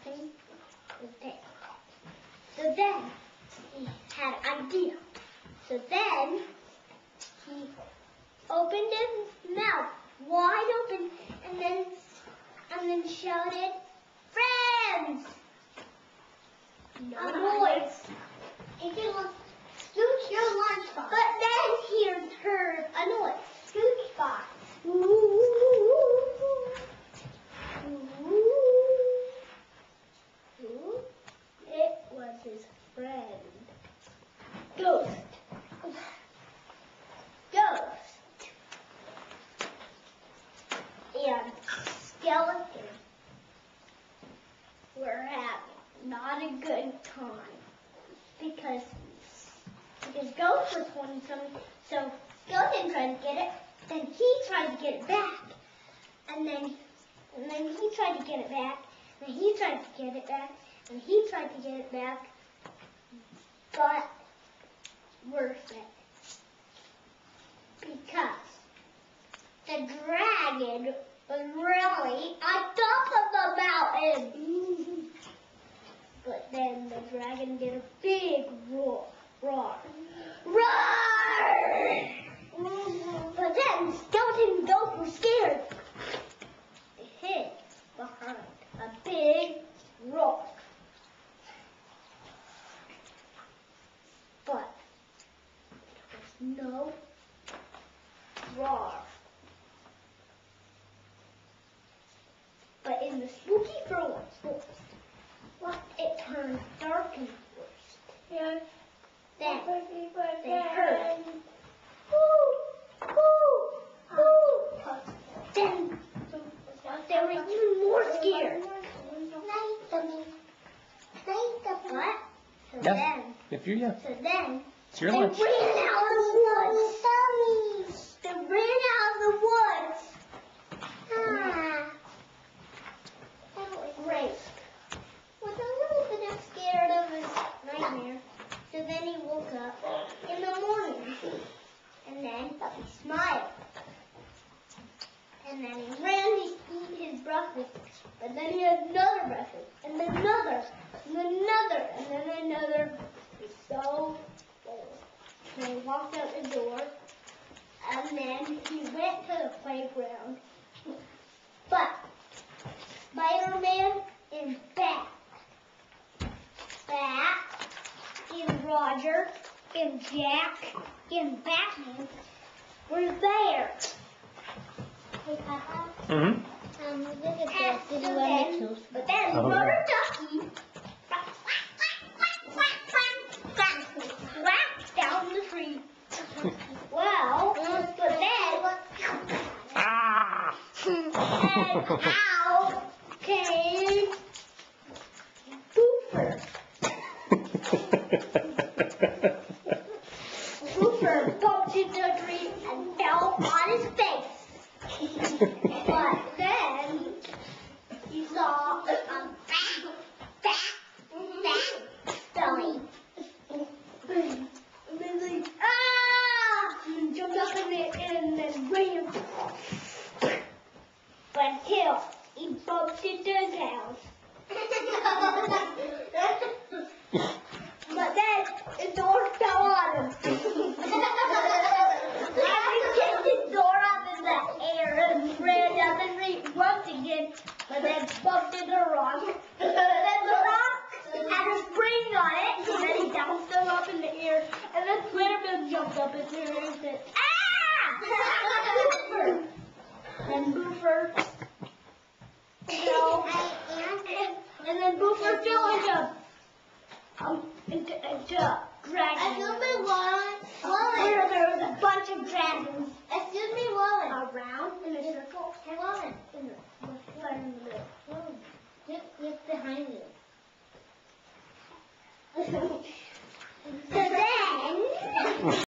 nothing was there. So then he had an idea. So then he opened his mouth wide open and then shouted, "Friends!" No noise. He didn't scooch your lunchbox. But then he heard a noise. Scooch box. It was his friend. Ghost. And Skeleton were having not a good time because Ghost was holding something. So Skeleton tried to get it, then he tried to get it back, and then he tried to get it back, and he tried to get it back, and he tried to get it back, but worth it because the dragon was really on top of the mountain. But then the dragon did a big roar. Roar! But then Skeleton and Ghost were scared. They hid behind a big rock. But there was no roar. But in the spooky forest, it turned dark and worse. Yeah. Then they heard, "Woo, woo, woo." Then they were even more scared. What? So then It's your they lunch. ran out of the woods. They ran out of the woods. Great. Was a little bit scared of his nightmare. So then he woke up in the morning. And then he smiled. And then he ran to eat his breakfast. But then he had another breakfast. And then another. And then another. And then another. He's so full. So he walked out the door. And then he went to the playground. But Spider-Man and Bat, and Roger, and Jack, and Batman were there. Hey, Papa. Mm-hmm. But then Rubber Ducky whacked down the tree. Well, but then and out came Boofer. Boofer bumped into a tree and fell on his face. But then he saw a fat belly. And then like, and jumped up in it and then ran. Until he bumped into his house. But then his door fell on him. He kicked his door up in the air and ran down the street once again, but then bumped into a rock. And then the rock had a spring on it, and then he bounced him up in the air, and then Spider-Man jumped up in there and said, "Ah!" And Boofer fell, and then Boofer fell into dragons. Where there was a bunch of dragons. Excuse me, Rowan. Around in a circle. Hey, Rowan. In the middle. Look behind you.